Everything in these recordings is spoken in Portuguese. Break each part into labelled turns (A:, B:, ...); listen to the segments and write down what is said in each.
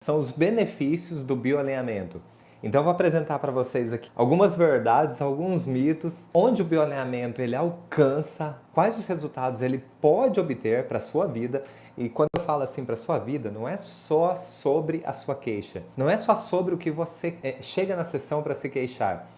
A: são os benefícios do bioalinhamento. Então eu vou apresentar para vocês aqui algumas verdades, alguns mitos, onde o bioalinhamento ele alcança, quais os resultados ele pode obter para a sua vida. E quando eu falo assim para a sua vida, não é só sobre a sua queixa, não é só sobre o que você chega na sessão para se queixar,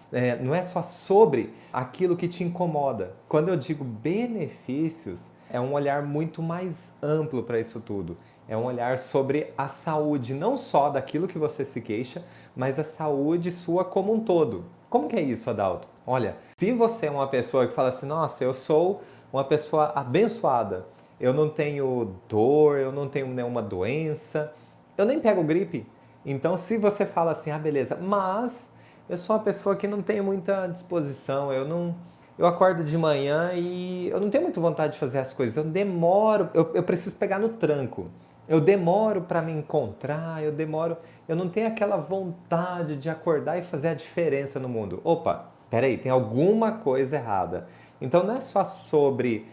A: não é só sobre aquilo que te incomoda. Quando eu digo benefícios, é um olhar muito mais amplo para isso tudo. É um olhar sobre a saúde, não só daquilo que você se queixa, mas a saúde sua como um todo. Como que é isso, Adalto? Olha, se você é uma pessoa que fala assim, nossa, eu sou uma pessoa abençoada, eu não tenho dor, eu não tenho nenhuma doença, eu nem pego gripe. Então, se você fala assim, ah, beleza, mas eu sou uma pessoa que não tem muita disposição, eu acordo de manhã e eu não tenho muita vontade de fazer as coisas, eu demoro, eu preciso pegar no tranco. Eu demoro para me encontrar, eu não tenho aquela vontade de acordar e fazer a diferença no mundo. Opa, peraí, tem alguma coisa errada. Então não é só sobre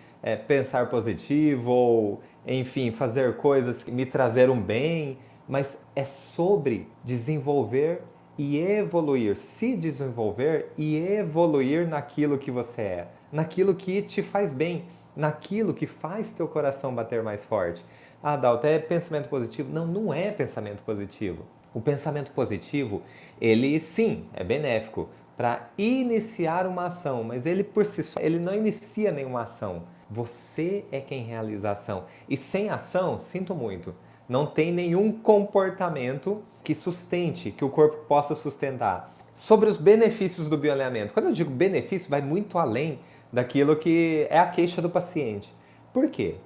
A: pensar positivo ou, enfim, fazer coisas que me trazer um bem, mas é sobre desenvolver e evoluir, se desenvolver e evoluir naquilo que você é, naquilo que te faz bem, naquilo que faz teu coração bater mais forte. Ah, Dalton, é pensamento positivo? Não, não é pensamento positivo. O pensamento positivo, ele sim, é benéfico para iniciar uma ação, mas ele por si só, ele não inicia nenhuma ação. Você é quem realiza a ação. E sem ação, sinto muito, não tem nenhum comportamento que sustente, que o corpo possa sustentar. Sobre os benefícios do bioalinhamento. Quando eu digo benefício, vai muito além daquilo que é a queixa do paciente. Por quê?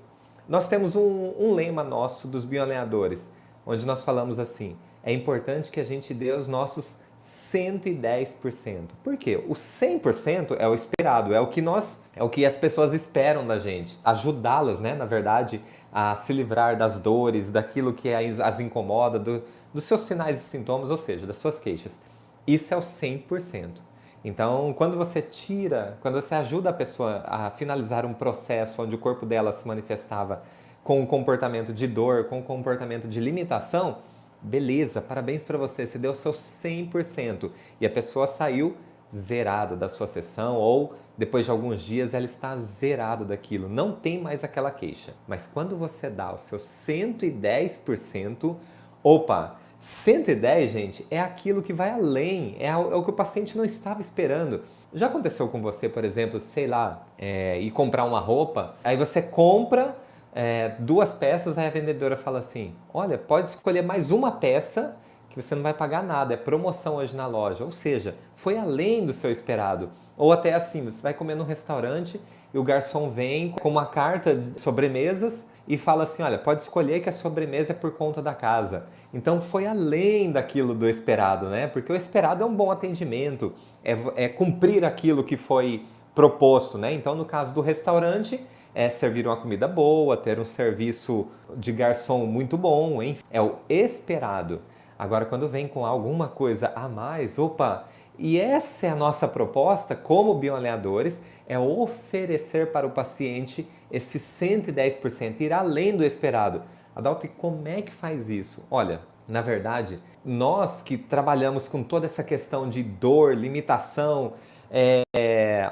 A: Nós temos um lema nosso dos bioalinhadores, onde nós falamos assim, é importante que a gente dê os nossos 110%. Por quê? O 100% é o esperado, é o que as pessoas esperam da gente. Ajudá-las, né, na verdade, a se livrar das dores, daquilo que as incomoda, dos seus sinais e sintomas, ou seja, das suas queixas. Isso é o 100%. Então, quando você ajuda a pessoa a finalizar um processo onde o corpo dela se manifestava com um comportamento de dor, com um comportamento de limitação, beleza, parabéns para você, você deu o seu 100% e a pessoa saiu zerada da sua sessão ou depois de alguns dias ela está zerada daquilo, não tem mais aquela queixa. Mas quando você dá o seu 110%, opa, 110, gente, é aquilo que vai além, é o que o paciente não estava esperando. Já aconteceu com você, por exemplo, sei lá, ir comprar uma roupa, aí você compra duas peças, aí a vendedora fala assim, olha, pode escolher mais uma peça que você não vai pagar nada, é promoção hoje na loja. Ou seja, foi além do seu esperado. Ou até assim, você vai comer num restaurante e o garçom vem com uma carta de sobremesas e fala assim, olha, pode escolher que a sobremesa é por conta da casa. Então foi além daquilo do esperado, né? Porque o esperado é um bom atendimento, é cumprir aquilo que foi proposto, né? Então no caso do restaurante, é servir uma comida boa, ter um serviço de garçom muito bom, enfim, é o esperado. Agora, quando vem com alguma coisa a mais, opa, e essa é a nossa proposta como bioalinhadores, é oferecer para o paciente esse 110%, ir além do esperado. Adalto, e como é que faz isso? Olha, na verdade, nós que trabalhamos com toda essa questão de dor, limitação,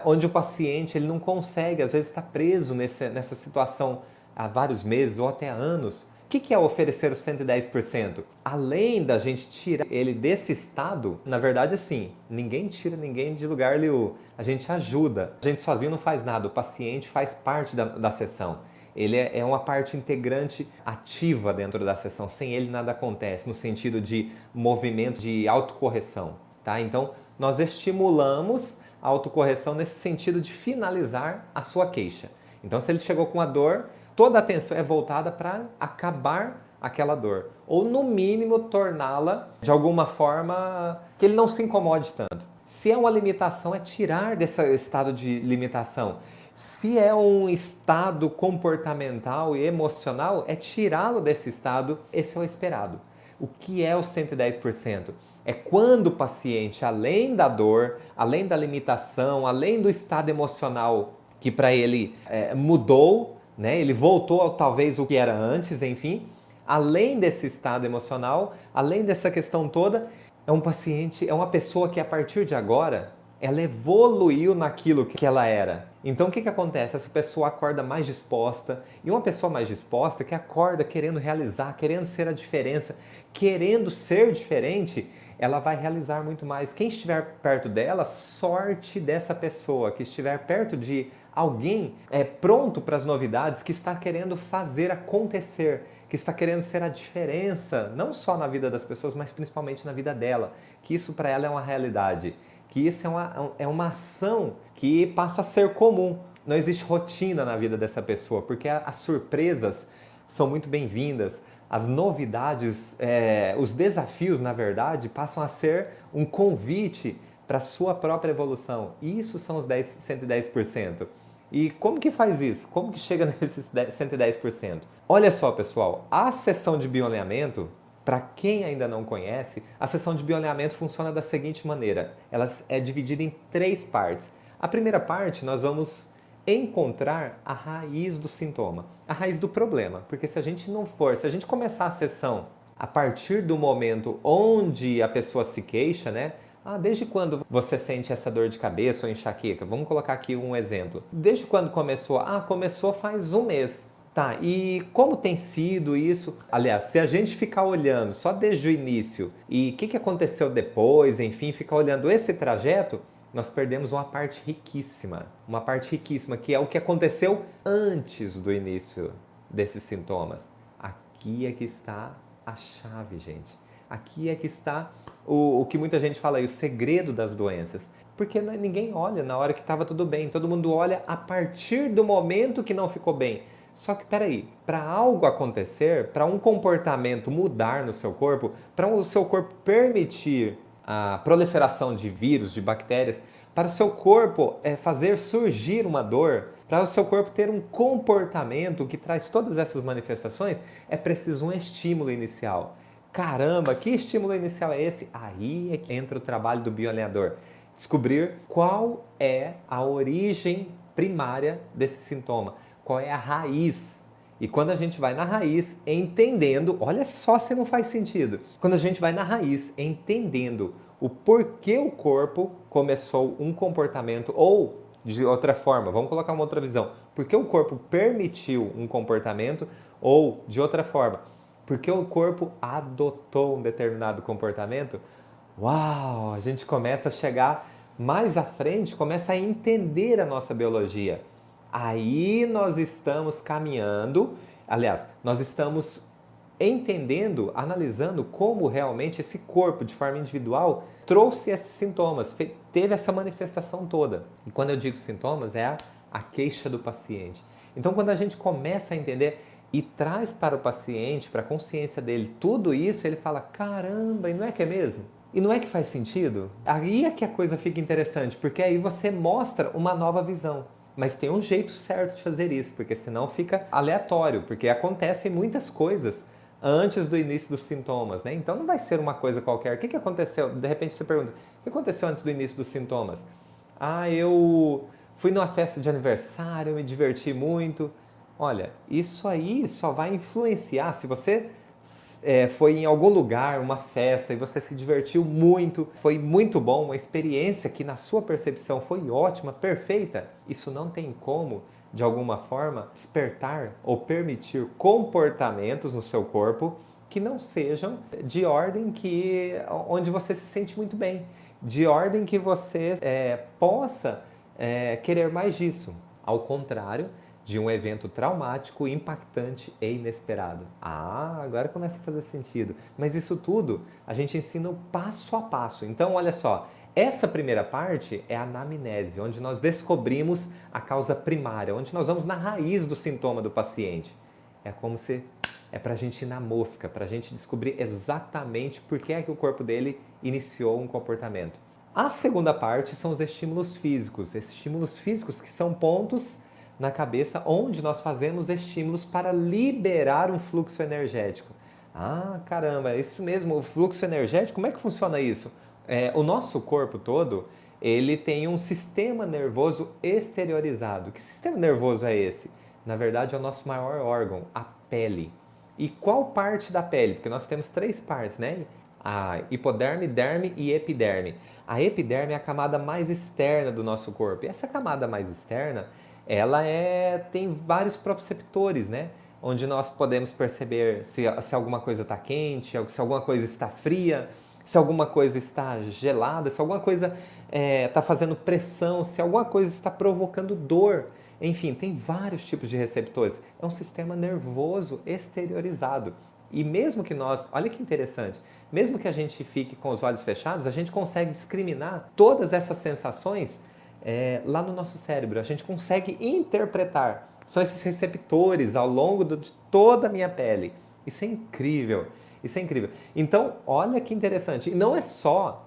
A: onde o paciente ele não consegue, às vezes está preso nessa situação há vários meses ou até há anos. O que é oferecer o 110%? Além da gente tirar ele desse estado, na verdade assim, ninguém tira ninguém de lugar nenhum. A gente ajuda. A gente sozinho não faz nada, o paciente faz parte da sessão. Ele é uma parte integrante ativa dentro da sessão. Sem ele nada acontece, no sentido de movimento, de autocorreção. Tá? Então, nós estimulamos a autocorreção nesse sentido de finalizar a sua queixa. Então, se ele chegou com a dor, toda a atenção é voltada para acabar aquela dor. Ou, no mínimo, torná-la de alguma forma que ele não se incomode tanto. Se é uma limitação, é tirar desse estado de limitação. Se é um estado comportamental e emocional, é tirá-lo desse estado. Esse é o esperado. O que é o 110%? É quando o paciente, além da dor, além da limitação, além do estado emocional que para ele mudou, né? Ele voltou ao talvez o que era antes, enfim. além desse estado emocional, além dessa questão toda, é um paciente, é uma pessoa que a partir de agora, ela evoluiu naquilo que ela era. Então o que acontece? Essa pessoa acorda mais disposta, e uma pessoa mais disposta que acorda querendo realizar, querendo ser a diferença, querendo ser diferente, ela vai realizar muito mais. Quem estiver perto dela, sorte dessa pessoa, que estiver perto de alguém pronto para as novidades, que está querendo fazer acontecer, que está querendo ser a diferença, não só na vida das pessoas, mas principalmente na vida dela, que isso para ela é uma realidade, que isso é uma ação que passa a ser comum. Não existe rotina na vida dessa pessoa, porque as surpresas são muito bem-vindas, as novidades, os desafios, na verdade, passam a ser um convite para a sua própria evolução. E isso são os 110%. E como que faz isso? Como que chega nesses 110%? Olha só, pessoal, a sessão de bioalinhamento, para quem ainda não conhece, a sessão de bioalinhamento funciona da seguinte maneira. Ela é dividida em 3 partes. A primeira parte, nós vamos encontrar a raiz do sintoma, a raiz do problema. Porque se a gente começar a sessão a partir do momento onde a pessoa se queixa, né? Desde quando você sente essa dor de cabeça ou enxaqueca? Vamos colocar aqui um exemplo. Desde quando começou? Começou faz um mês. Tá, e como tem sido isso? Aliás, se a gente ficar olhando só desde o início e o que aconteceu depois, enfim, ficar olhando esse trajeto, nós perdemos uma parte riquíssima que é o que aconteceu antes do início desses sintomas. Aqui é que está a chave, gente. Aqui é que está o que muita gente fala aí, o segredo das doenças. Porque ninguém olha na hora que estava tudo bem, todo mundo olha a partir do momento que não ficou bem. Só que peraí, para algo acontecer, para um comportamento mudar no seu corpo, para o seu corpo permitir a proliferação de vírus, de bactérias, para o seu corpo fazer surgir uma dor, para o seu corpo ter um comportamento que traz todas essas manifestações, é preciso um estímulo inicial. Caramba, que estímulo inicial é esse? Aí é que entra o trabalho do bioalinhador. Descobrir qual é a origem primária desse sintoma, qual é a raiz. E quando a gente vai na raiz, entendendo, olha só se não faz sentido. Quando a gente vai na raiz, entendendo o porquê o corpo começou um comportamento, ou de outra forma, vamos colocar uma outra visão, porque o corpo permitiu um comportamento, ou de outra forma, porque o corpo adotou um determinado comportamento, uau, a gente começa a chegar mais à frente, começa a entender a nossa biologia. Aí nós estamos caminhando, aliás, nós estamos entendendo, analisando como realmente esse corpo, de forma individual, trouxe esses sintomas, teve essa manifestação toda. E quando eu digo sintomas, é a queixa do paciente. Então, quando a gente começa a entender e traz para o paciente, para a consciência dele, tudo isso, ele fala, caramba, e não é que é mesmo? E não é que faz sentido? Aí é que a coisa fica interessante, porque aí você mostra uma nova visão. Mas tem um jeito certo de fazer isso, porque senão fica aleatório, porque acontecem muitas coisas antes do início dos sintomas, né? Então não vai ser uma coisa qualquer. O que aconteceu? De repente você pergunta, o que aconteceu antes do início dos sintomas? Eu fui numa festa de aniversário, me diverti muito. Olha, isso aí só vai influenciar se você foi em algum lugar, uma festa, e você se divertiu muito, foi muito bom, uma experiência que na sua percepção foi ótima, perfeita. Isso não tem como, de alguma forma, despertar ou permitir comportamentos no seu corpo que não sejam de ordem onde você se sente muito bem, de ordem que você possa querer mais disso. Ao contrário de um evento traumático, impactante e inesperado. Agora começa a fazer sentido. Mas isso tudo a gente ensina o passo a passo. Então, olha só, essa primeira parte é a anamnese, onde nós descobrimos a causa primária, onde nós vamos na raiz do sintoma do paciente. É como se para a gente ir na mosca, para a gente descobrir exatamente por que é que o corpo dele iniciou um comportamento. A segunda parte são os estímulos físicos. Estímulos físicos que são pontos na cabeça onde nós fazemos estímulos para liberar um fluxo energético. Caramba, é isso mesmo, o fluxo energético, como é que funciona isso? O nosso corpo todo, ele tem um sistema nervoso exteriorizado. Que sistema nervoso é esse? Na verdade, é o nosso maior órgão, a pele. E qual parte da pele? Porque nós temos 3 partes, né? A hipoderme, derme e epiderme. A epiderme é a camada mais externa do nosso corpo. E essa camada mais externa, ela tem vários proprioceptores, né? Onde nós podemos perceber se alguma coisa está quente, se alguma coisa está fria, se alguma coisa está gelada, se alguma coisa está fazendo pressão, se alguma coisa está provocando dor. Enfim, tem vários tipos de receptores. É um sistema nervoso exteriorizado. E mesmo que nós, olha que interessante, mesmo que a gente fique com os olhos fechados, a gente consegue discriminar todas essas sensações lá no nosso cérebro. A gente consegue interpretar. São esses receptores ao longo de toda a minha pele. Isso é incrível. Isso é incrível. Então, olha que interessante. E não é só...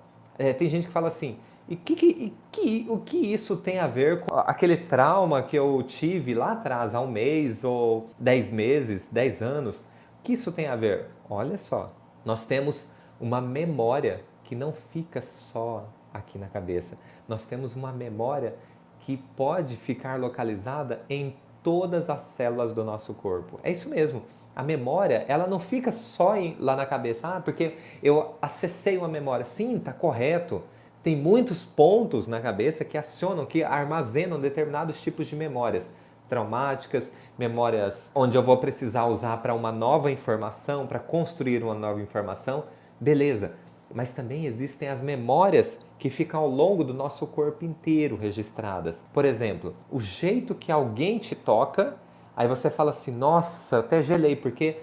A: tem gente que fala assim, o que isso tem a ver com aquele trauma que eu tive lá atrás, há um mês ou 10 meses, 10 anos? O que isso tem a ver? Olha só, nós temos uma memória que não fica só aqui na cabeça. Nós temos uma memória que pode ficar localizada em todas as células do nosso corpo. É isso mesmo. A memória, ela não fica só lá na cabeça. Porque eu acessei uma memória. Sim, está correto. Tem muitos pontos na cabeça que acionam, que armazenam determinados tipos de memórias traumáticas, memórias onde eu vou precisar usar para uma nova informação, para construir uma nova informação. Beleza. Mas também existem as memórias que ficam ao longo do nosso corpo inteiro registradas. Por exemplo, o jeito que alguém te toca, aí você fala assim, nossa, até gelei, porque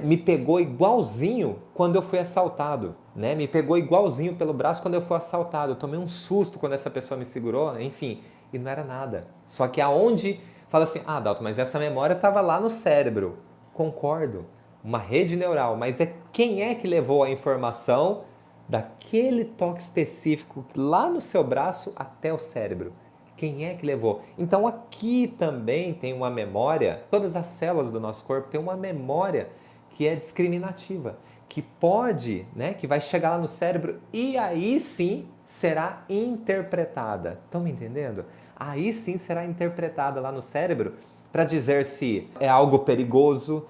A: me pegou igualzinho quando eu fui assaltado, né? Me pegou igualzinho pelo braço quando eu fui assaltado. Eu tomei um susto quando essa pessoa me segurou, enfim, e não era nada. Só que aonde fala assim, Dalton, mas essa memória estava lá no cérebro. Concordo, uma rede neural, mas quem é que levou a informação daquele toque específico lá no seu braço até o cérebro? Quem é que levou? Então aqui também tem uma memória, todas as células do nosso corpo têm uma memória que é discriminativa, que pode, né, que vai chegar lá no cérebro e aí sim será interpretada. Estão me entendendo? Aí sim será interpretada lá no cérebro para dizer se é algo perigoso,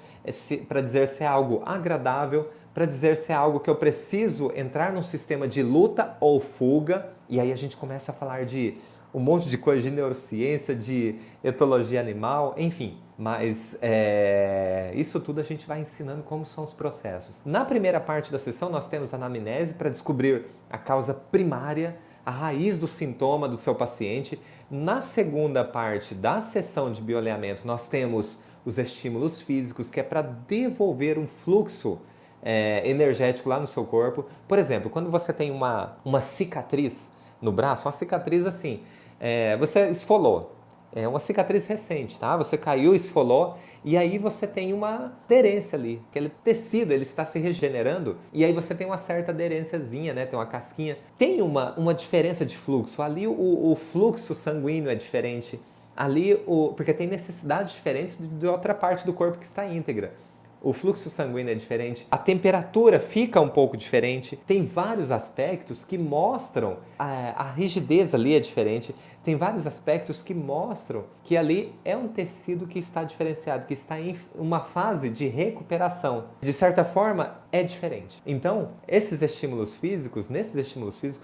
A: para dizer se é algo agradável, para dizer se é algo que eu preciso entrar num sistema de luta ou fuga. E aí a gente começa a falar de um monte de coisa de neurociência, de etologia animal, enfim. Mas isso tudo a gente vai ensinando como são os processos. Na primeira parte da sessão nós temos a anamnese para descobrir a causa primária, a raiz do sintoma do seu paciente. Na segunda parte da sessão de bioalinhamento nós temos os estímulos físicos, que é para devolver um fluxo energético lá no seu corpo. Por exemplo, quando você tem uma cicatriz no braço, uma cicatriz assim, você esfolou, é uma cicatriz recente, tá? Você caiu, esfolou, e aí você tem uma aderência ali, aquele tecido, ele está se regenerando, e aí você tem uma certa aderênciazinha, né? Tem uma casquinha. Tem uma diferença de fluxo, ali o fluxo sanguíneo é diferente, ali porque tem necessidades diferentes de outra parte do corpo que está íntegra. O fluxo sanguíneo é diferente, a temperatura fica um pouco diferente, tem vários aspectos que mostram, a rigidez ali é diferente, tem vários aspectos que mostram que ali é um tecido que está diferenciado, que está em uma fase de recuperação. De certa forma, é diferente. Então, nesses estímulos físicos,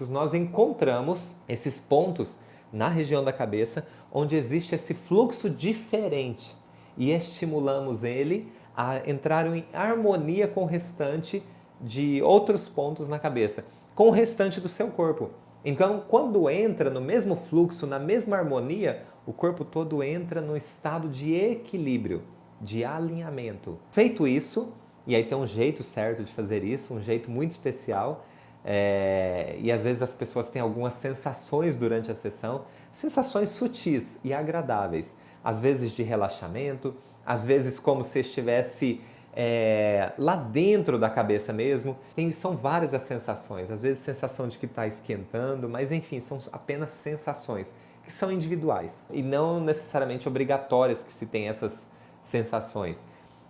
A: nós encontramos esses pontos na região da cabeça onde existe esse fluxo diferente e estimulamos ele a entrar em harmonia com o restante de outros pontos na cabeça, com o restante do seu corpo. Então, quando entra no mesmo fluxo, na mesma harmonia, o corpo todo entra no estado de equilíbrio, de alinhamento. Feito isso, e aí tem um jeito certo de fazer isso, um jeito muito especial, e às vezes as pessoas têm algumas sensações durante a sessão, sensações sutis e agradáveis, às vezes de relaxamento, às vezes como se estivesse lá dentro da cabeça mesmo. São várias as sensações, às vezes sensação de que está esquentando, mas enfim, são apenas sensações que são individuais e não necessariamente obrigatórias que se tenha essas sensações.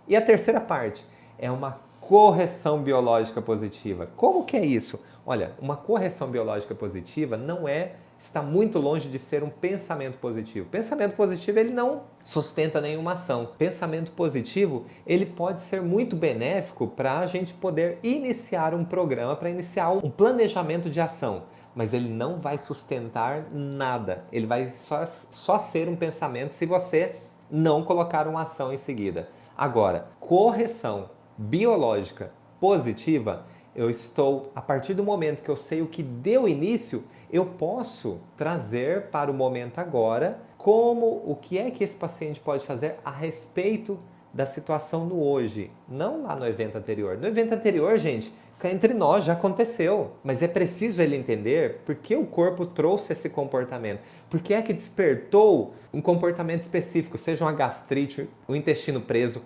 A: E a terceira parte é uma correção biológica positiva. Como que é isso? Olha, uma correção biológica positiva não é está muito longe de ser um pensamento positivo. Pensamento positivo, ele não sustenta nenhuma ação. Pensamento positivo, ele pode ser muito benéfico para a gente poder iniciar um programa, para iniciar um planejamento de ação. Mas ele não vai sustentar nada. Ele vai só ser um pensamento se você não colocar uma ação em seguida. Agora, correção biológica positiva, eu estou, a partir do momento que eu sei o que deu início, eu posso trazer para o momento agora o que é que esse paciente pode fazer a respeito da situação no hoje, não lá no evento anterior. No evento anterior, gente, cá entre nós já aconteceu, mas é preciso ele entender por que o corpo trouxe esse comportamento, por que é que despertou um comportamento específico, seja uma gastrite, um intestino preso,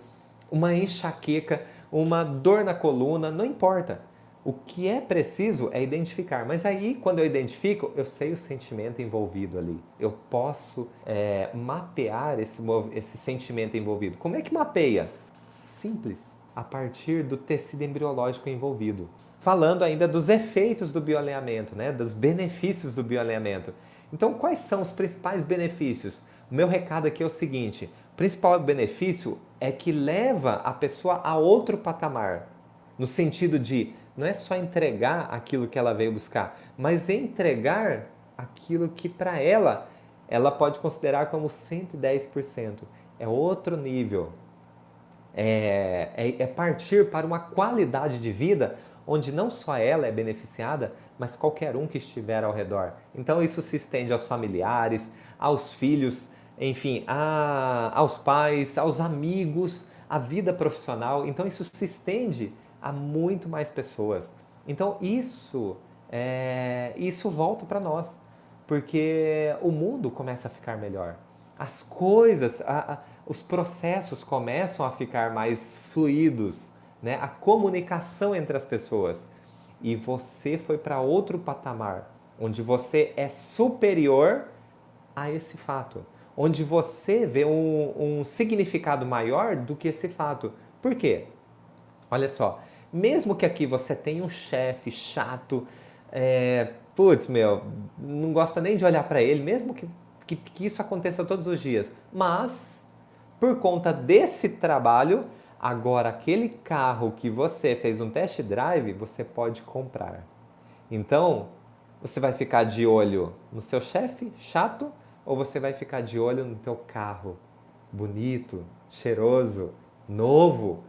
A: uma enxaqueca, uma dor na coluna, não importa. O que é preciso é identificar, mas aí quando eu identifico, eu sei o sentimento envolvido ali. Eu posso mapear esse sentimento envolvido. Como é que mapeia? Simples, a partir do tecido embriológico envolvido. Falando ainda dos efeitos do bioalinhamento, né? Dos benefícios do bioalinhamento. Então, quais são os principais benefícios? O meu recado aqui é o seguinte: o principal benefício é que leva a pessoa a outro patamar, no sentido de não é só entregar aquilo que ela veio buscar, mas entregar aquilo que para ela pode considerar como 110%. É outro nível. É partir para uma qualidade de vida onde não só ela é beneficiada, mas qualquer um que estiver ao redor. Então isso se estende aos familiares, aos filhos, enfim, aos pais, aos amigos, à vida profissional. Então isso se estende a muito mais pessoas. Então isso volta para nós, porque o mundo começa a ficar melhor. As coisas, os processos começam a ficar mais fluidos, né? A comunicação entre as pessoas. E você foi para outro patamar, onde você é superior a esse fato, onde você vê um significado maior do que esse fato. Por quê? Olha só, mesmo que aqui você tenha um chefe chato, não gosta nem de olhar para ele, mesmo que isso aconteça todos os dias, mas por conta desse trabalho, agora aquele carro que você fez um test drive, você pode comprar. Então, você vai ficar de olho no seu chefe chato ou você vai ficar de olho no teu carro bonito, cheiroso, novo?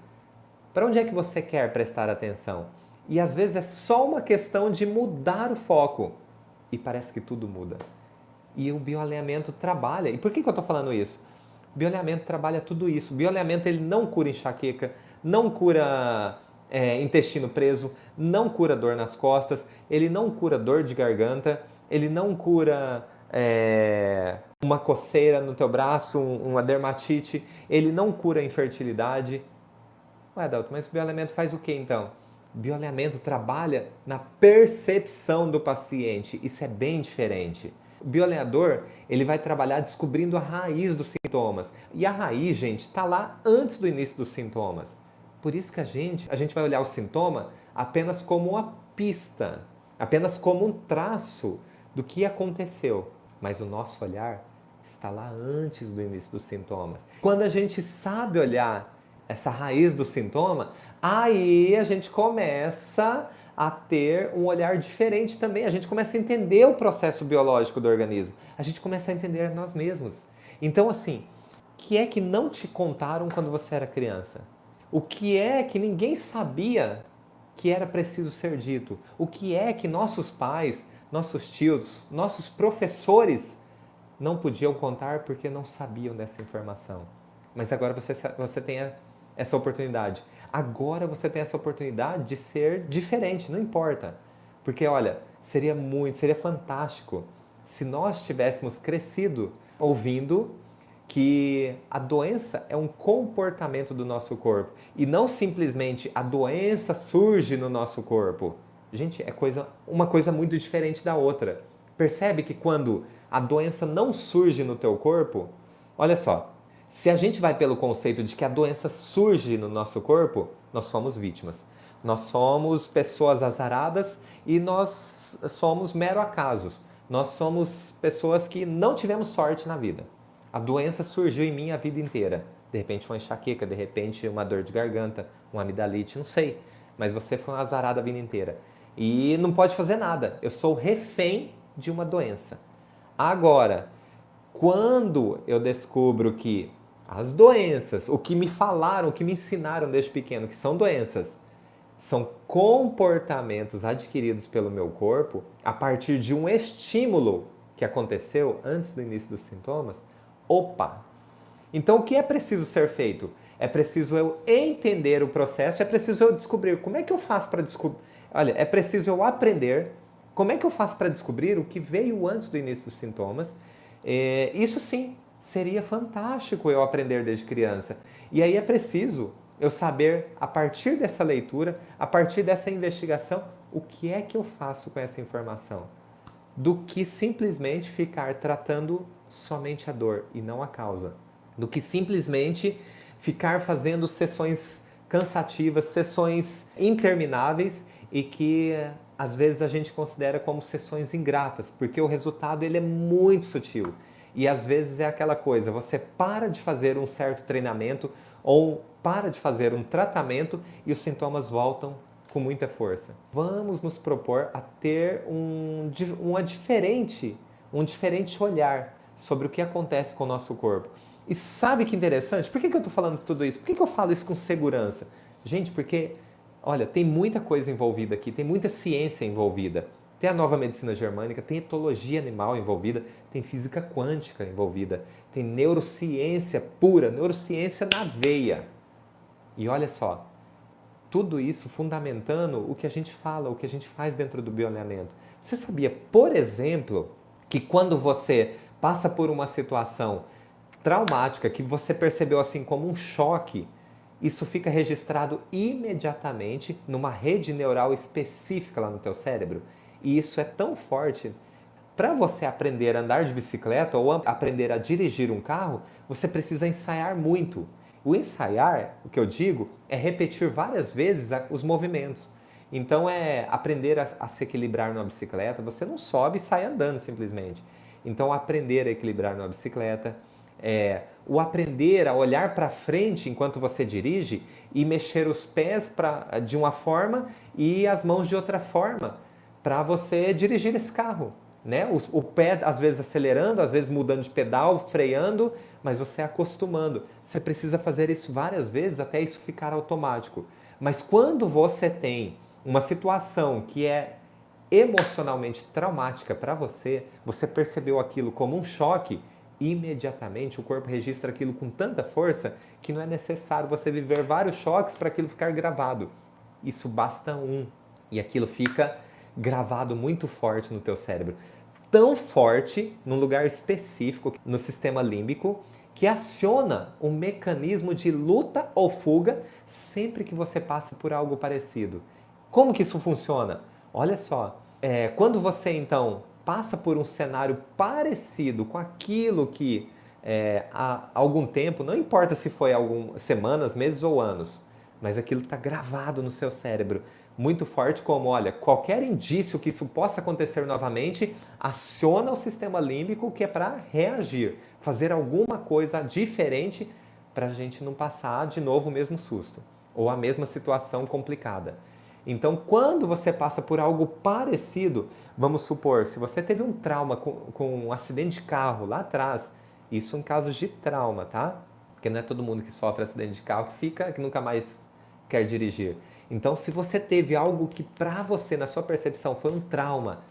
A: Para onde é que você quer prestar atenção? E às vezes é só uma questão de mudar o foco. E parece que tudo muda. E o bioalinhamento trabalha. E por que eu estou falando isso? O bioalinhamento trabalha tudo isso. O bioalinhamento ele não cura enxaqueca, não cura intestino preso, não cura dor nas costas, ele não cura dor de garganta, ele não cura uma coceira no teu braço, uma dermatite, ele não cura infertilidade. Ué, Adalto, mas o bioalinhamento faz o que então? O bioalinhamento trabalha na percepção do paciente. Isso é bem diferente. O bioalinhador, ele vai trabalhar descobrindo a raiz dos sintomas. E a raiz, gente, está lá antes do início dos sintomas. Por isso que a gente vai olhar o sintoma apenas como uma pista, apenas como um traço do que aconteceu. Mas o nosso olhar está lá antes do início dos sintomas. Quando a gente sabe olhar essa raiz do sintoma, aí a gente começa a ter um olhar diferente também. A gente começa a entender o processo biológico do organismo. A gente começa a entender nós mesmos. Então, assim, o que é que não te contaram quando você era criança? O que é que ninguém sabia que era preciso ser dito? O que é que nossos pais, nossos tios, nossos professores não podiam contar porque não sabiam dessa informação? Mas agora você tem essa oportunidade. Agora você tem essa oportunidade de ser diferente, não importa. Porque, olha, seria fantástico se nós tivéssemos crescido ouvindo que a doença é um comportamento do nosso corpo e não simplesmente a doença surge no nosso corpo. Gente, uma coisa muito diferente da outra. Percebe que quando a doença não surge no teu corpo, olha só, se a gente vai pelo conceito de que a doença surge no nosso corpo, nós somos vítimas. Nós somos pessoas azaradas e nós somos mero acasos. Nós somos pessoas que não tivemos sorte na vida. A doença surgiu em mim a vida inteira. De repente uma enxaqueca, de repente uma dor de garganta, uma amidalite, não sei. Mas você foi um azarado a vida inteira. E não pode fazer nada. Eu sou refém de uma doença. Agora, quando eu descubro que as doenças, o que me falaram, o que me ensinaram desde pequeno, que são doenças, são comportamentos adquiridos pelo meu corpo a partir de um estímulo que aconteceu antes do início dos sintomas, opa! Então o que é preciso ser feito? É preciso eu entender o processo, é preciso eu descobrir como é que eu faço para descobrir. Olha, é preciso eu aprender como é que eu faço para descobrir o que veio antes do início dos sintomas. Isso sim, seria fantástico eu aprender desde criança. E aí é preciso eu saber, a partir dessa leitura, a partir dessa investigação, o que é que eu faço com essa informação. Do que simplesmente ficar tratando somente a dor e não a causa. Do que simplesmente ficar fazendo sessões cansativas, sessões intermináveis e que às vezes a gente considera como sessões ingratas, porque o resultado ele é muito sutil. E às vezes é aquela coisa, você para de fazer um certo treinamento ou para de fazer um tratamento e os sintomas voltam com muita força. Vamos nos propor a ter um diferente olhar sobre o que acontece com o nosso corpo. E sabe que interessante? Por que eu estou falando tudo isso? Por que eu falo isso com segurança? Gente, porque, olha, tem muita coisa envolvida aqui, tem muita ciência envolvida. Tem a nova medicina germânica, tem etologia animal envolvida, tem física quântica envolvida, tem neurociência pura, neurociência na veia. E olha só, tudo isso fundamentando o que a gente fala, o que a gente faz dentro do bioalinhamento. Você sabia, por exemplo, que quando você passa por uma situação traumática, que você percebeu assim como um choque, isso fica registrado imediatamente numa rede neural específica lá no teu cérebro? E isso é tão forte. Para você aprender a andar de bicicleta ou aprender a dirigir um carro, você precisa ensaiar muito. O ensaiar, o que eu digo, é repetir várias vezes os movimentos. Então é aprender a se equilibrar numa bicicleta. Você não sobe e sai andando simplesmente. Então aprender a equilibrar numa bicicleta, o aprender a olhar para frente enquanto você dirige e mexer os pés de uma forma e as mãos de outra forma para você dirigir esse carro. Né? O pé às vezes acelerando, às vezes mudando de pedal, freando, mas você acostumando. Você precisa fazer isso várias vezes até isso ficar automático. Mas quando você tem uma situação que é emocionalmente traumática para você, você percebeu aquilo como um choque, imediatamente o corpo registra aquilo com tanta força que não é necessário você viver vários choques para aquilo ficar gravado. Isso basta um e aquilo fica gravado muito forte no teu cérebro. Tão forte, num lugar específico, no sistema límbico, que aciona um mecanismo de luta ou fuga sempre que você passa por algo parecido. Como que isso funciona? Olha só, quando você então passa por um cenário parecido com aquilo que há algum tempo, não importa se foi algumas semanas, meses ou anos, mas aquilo está gravado no seu cérebro muito forte como, olha, qualquer indício que isso possa acontecer novamente, aciona o sistema límbico que é para reagir, fazer alguma coisa diferente para a gente não passar de novo o mesmo susto ou a mesma situação complicada. Então, quando você passa por algo parecido, vamos supor, se você teve um trauma com um acidente de carro lá atrás, isso em casos de trauma, tá? Porque não é todo mundo que sofre acidente de carro que nunca mais quer dirigir. Então, se você teve algo que para você, na sua percepção, foi um trauma,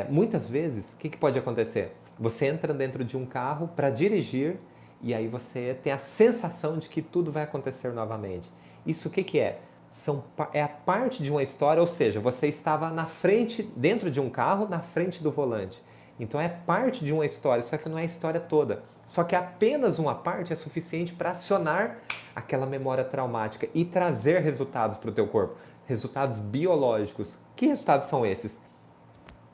A: muitas vezes, o que pode acontecer? Você entra dentro de um carro para dirigir e aí você tem a sensação de que tudo vai acontecer novamente. Isso o que é? É a parte de uma história, ou seja, você estava na frente, dentro de um carro, na frente do volante. Então é parte de uma história, só que não é a história toda. Só que apenas uma parte é suficiente para acionar aquela memória traumática e trazer resultados para o teu corpo. Resultados biológicos. Que resultados são esses?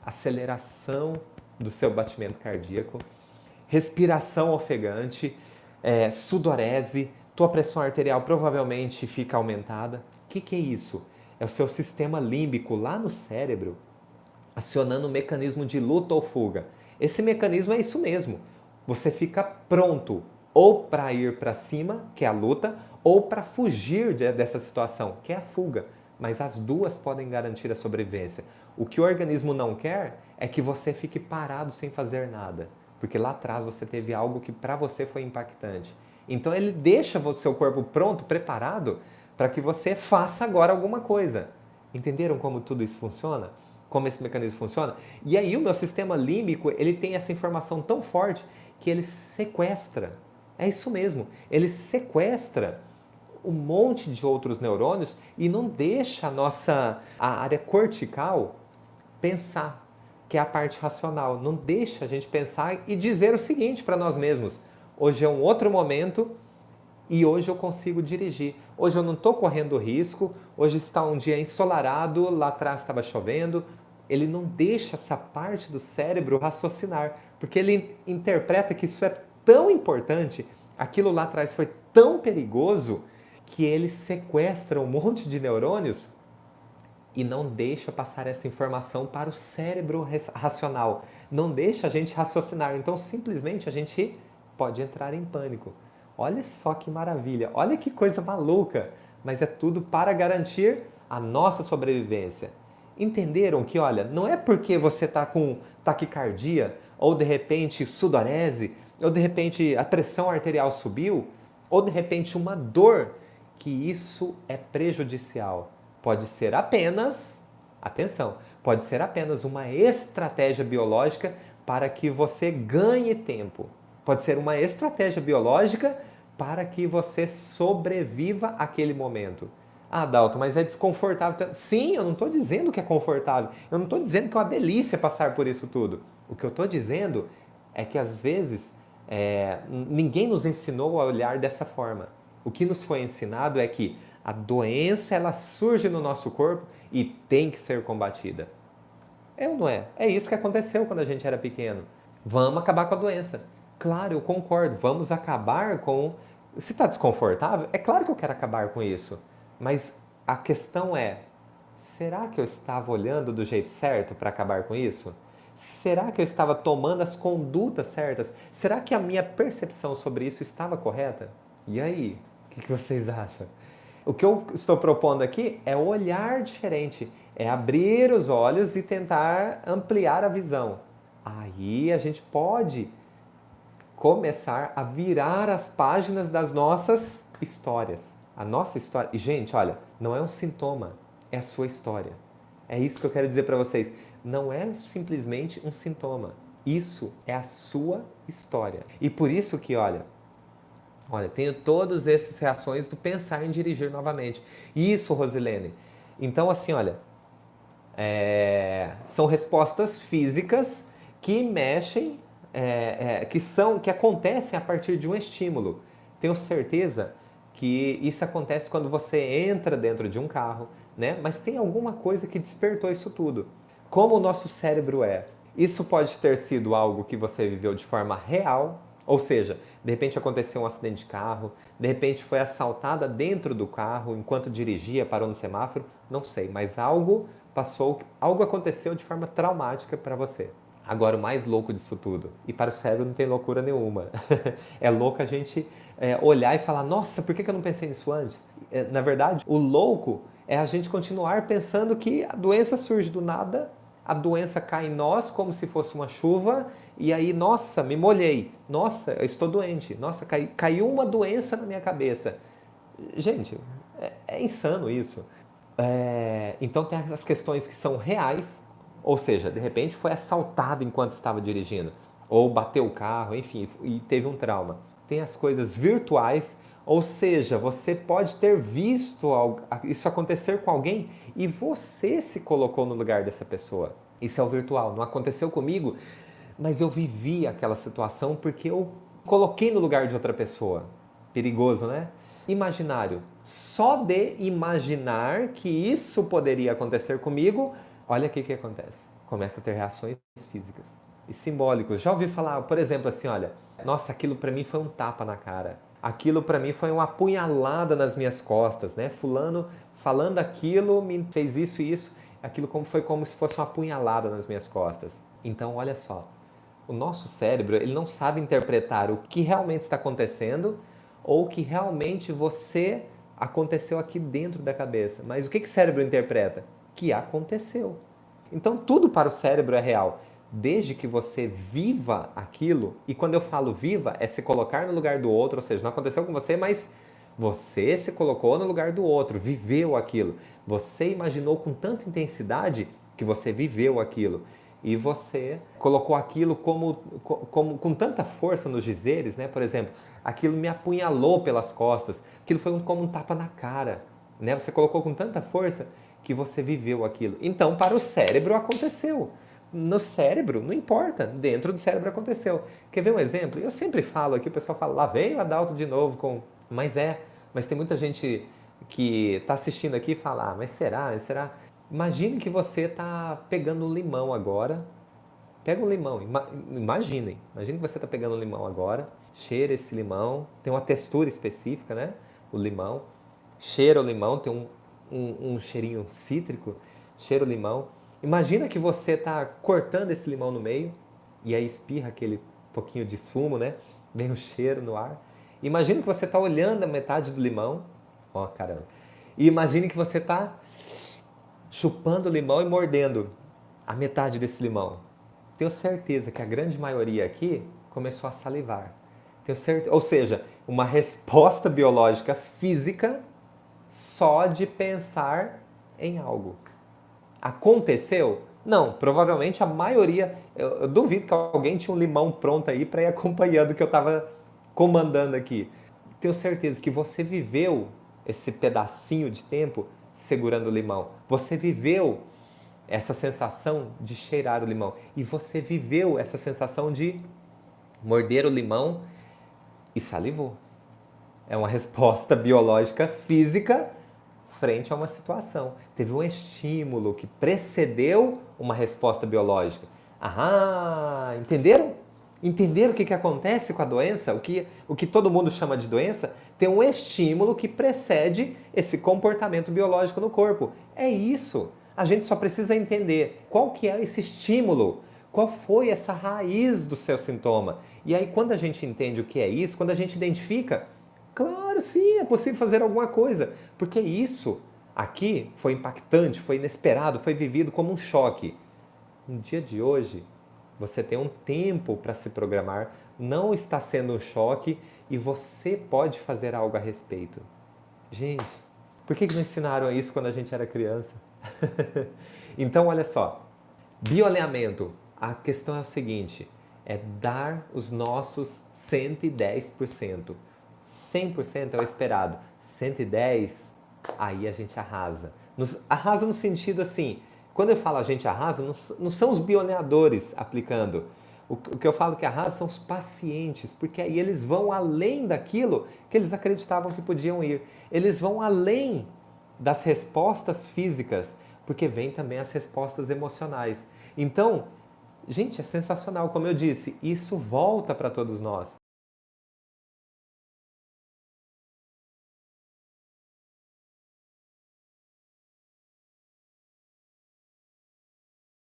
A: Aceleração do seu batimento cardíaco, respiração ofegante, sudorese, tua pressão arterial provavelmente fica aumentada. O que é isso? É o seu sistema límbico lá no cérebro acionando um mecanismo de luta ou fuga. Esse mecanismo é isso mesmo. Você fica pronto ou para ir para cima, que é a luta, ou para fugir dessa situação, que é a fuga. Mas as duas podem garantir a sobrevivência. O que o organismo não quer é que você fique parado sem fazer nada, porque lá atrás você teve algo que para você foi impactante. Então ele deixa o seu corpo pronto, preparado, para que você faça agora alguma coisa. Entenderam como tudo isso funciona? Como esse mecanismo funciona? E aí o meu sistema límbico, ele tem essa informação tão forte que ele sequestra. É isso mesmo, ele sequestra um monte de outros neurônios e não deixa a área cortical pensar, que é a parte racional. Não deixa a gente pensar e dizer o seguinte para nós mesmos: hoje é um outro momento e hoje eu consigo dirigir. Hoje eu não estou correndo risco, hoje está um dia ensolarado, lá atrás estava chovendo. Ele não deixa essa parte do cérebro raciocinar, porque ele interpreta que isso é tão importante, aquilo lá atrás foi tão perigoso, que ele sequestra um monte de neurônios e não deixa passar essa informação para o cérebro racional. Não deixa a gente raciocinar. Então, simplesmente, a gente pode entrar em pânico. Olha só que maravilha. Olha que coisa maluca. Mas é tudo para garantir a nossa sobrevivência. Entenderam que, olha, não é porque você está com taquicardia, ou de repente sudorese, ou de repente a pressão arterial subiu, ou de repente uma dor, que isso é prejudicial. Pode ser apenas, atenção, pode ser apenas uma estratégia biológica para que você ganhe tempo. Pode ser uma estratégia biológica para que você sobreviva àquele momento. Ah, Dalton, mas é desconfortável. Sim, eu não estou dizendo que é confortável. Eu não estou dizendo que é uma delícia passar por isso tudo. O que eu estou dizendo é que às vezes ninguém nos ensinou a olhar dessa forma. O que nos foi ensinado é que a doença ela surge no nosso corpo e tem que ser combatida. É ou não é? É isso que aconteceu quando a gente era pequeno. Vamos acabar com a doença. Claro, eu concordo. Vamos acabar com... Se está desconfortável, é claro que eu quero acabar com isso. Mas a questão é, será que eu estava olhando do jeito certo para acabar com isso? Será que eu estava tomando as condutas certas? Será que a minha percepção sobre isso estava correta? E aí, o que vocês acham? O que eu estou propondo aqui é olhar diferente, é abrir os olhos e tentar ampliar a visão. Aí a gente pode começar a virar as páginas das nossas histórias. A nossa história. E, gente, olha, não é um sintoma, é a sua história. É isso que eu quero dizer para vocês. Não é simplesmente um sintoma. Isso é a sua história. E por isso que, olha, tenho todas essas reações do pensar em dirigir novamente. Isso, Rosilene. Então, assim, olha, são respostas físicas que mexem, que acontecem a partir de um estímulo. Tenho certeza que isso acontece quando você entra dentro de um carro, né? Mas tem alguma coisa que despertou isso tudo. Como o nosso cérebro é? Isso pode ter sido algo que você viveu de forma real, ou seja, de repente aconteceu um acidente de carro, de repente foi assaltada dentro do carro enquanto dirigia, parou no semáforo, não sei, mas algo passou, algo aconteceu de forma traumática para você. Agora, o mais louco disso tudo, e para o cérebro não tem loucura nenhuma, é louco a gente olhar e falar, nossa, por que eu não pensei nisso antes? Na verdade, o louco é a gente continuar pensando que a doença surge do nada, a doença cai em nós como se fosse uma chuva, e aí, nossa, me molhei, nossa, eu estou doente, nossa, caiu uma doença na minha cabeça. Gente, é insano isso. Então tem as questões que são reais, ou seja, de repente foi assaltado enquanto estava dirigindo, ou bateu o carro, enfim, e teve um trauma. Tem as coisas virtuais, ou seja, você pode ter visto isso acontecer com alguém e você se colocou no lugar dessa pessoa. Isso é o virtual. Não aconteceu comigo, mas eu vivi aquela situação porque eu coloquei no lugar de outra pessoa. Perigoso, né? Imaginário. Só de imaginar que isso poderia acontecer comigo, olha o que acontece. Começa a ter reações físicas e simbólicos. Já ouvi falar, por exemplo, assim, olha, nossa, aquilo para mim foi um tapa na cara. Aquilo para mim foi uma apunhalada nas minhas costas, né? Fulano falando aquilo me fez isso e isso. aquilo foi como se fosse uma apunhalada nas minhas costas. Então, olha só, o nosso cérebro, ele não sabe interpretar o que realmente está acontecendo ou o que realmente aconteceu aqui dentro da cabeça. Mas o que o cérebro interpreta? Que aconteceu. Então, tudo para o cérebro é real, desde que você viva aquilo. E quando eu falo viva, é se colocar no lugar do outro, ou seja, não aconteceu com você, mas você se colocou no lugar do outro, viveu aquilo. Você imaginou com tanta intensidade que você viveu aquilo. E você colocou aquilo com tanta força nos dizeres, né? Por exemplo, aquilo me apunhalou pelas costas, aquilo foi como um tapa na cara, né? Você colocou com tanta força que você viveu aquilo. Então, para o cérebro aconteceu. No cérebro, não importa, dentro do cérebro aconteceu. Quer ver um exemplo? Eu sempre falo aqui, o pessoal fala, lá vem o Adalto de novo com... Mas tem muita gente que está assistindo aqui e fala, mas será? Imagine que você está pegando um limão agora. Pega um limão, imagine que você está pegando um limão agora, cheira esse limão, tem uma textura específica, né? O limão, cheira o limão, tem um cheirinho cítrico, cheira o limão. Imagina que você está cortando esse limão no meio e aí espirra aquele pouquinho de sumo, né? Vem o cheiro no ar. Imagina que você está olhando a metade do limão, ó caramba, e imagine que você está chupando o limão e mordendo a metade desse limão. Tenho certeza que a grande maioria aqui começou a salivar. Ou seja, uma resposta biológica física só de pensar em algo. Aconteceu? Não, provavelmente a maioria, eu duvido que alguém tinha um limão pronto aí para ir acompanhando o que eu estava comandando aqui. Tenho certeza que você viveu esse pedacinho de tempo segurando o limão. Você viveu essa sensação de cheirar o limão. E você viveu essa sensação de morder o limão e salivou. É uma resposta biológica física frente a uma situação. Teve um estímulo que precedeu uma resposta biológica. Ah, entenderam? Entenderam o que acontece com a doença? O que todo mundo chama de doença? Tem um estímulo que precede esse comportamento biológico no corpo. É isso. A gente só precisa entender qual que é esse estímulo, qual foi essa raiz do seu sintoma. E aí, quando a gente entende o que é isso, quando a gente identifica, claro, sim, é possível fazer alguma coisa. Porque isso aqui foi impactante, foi inesperado, foi vivido como um choque. No dia de hoje, você tem um tempo para se programar, não está sendo um choque e você pode fazer algo a respeito. Gente, por que não ensinaram isso quando a gente era criança? Então, olha só, bioalinhamento, a questão é o seguinte, é dar os nossos 110%. 100% é o esperado, 110%, aí a gente arrasa. Arrasa no sentido assim, quando eu falo a gente arrasa, não são os bioalinhadores aplicando. O que eu falo que arrasa são os pacientes, porque aí eles vão além daquilo que eles acreditavam que podiam ir. Eles vão além das respostas físicas, porque vem também as respostas emocionais. Então, gente, é sensacional, como eu disse, isso volta para todos nós.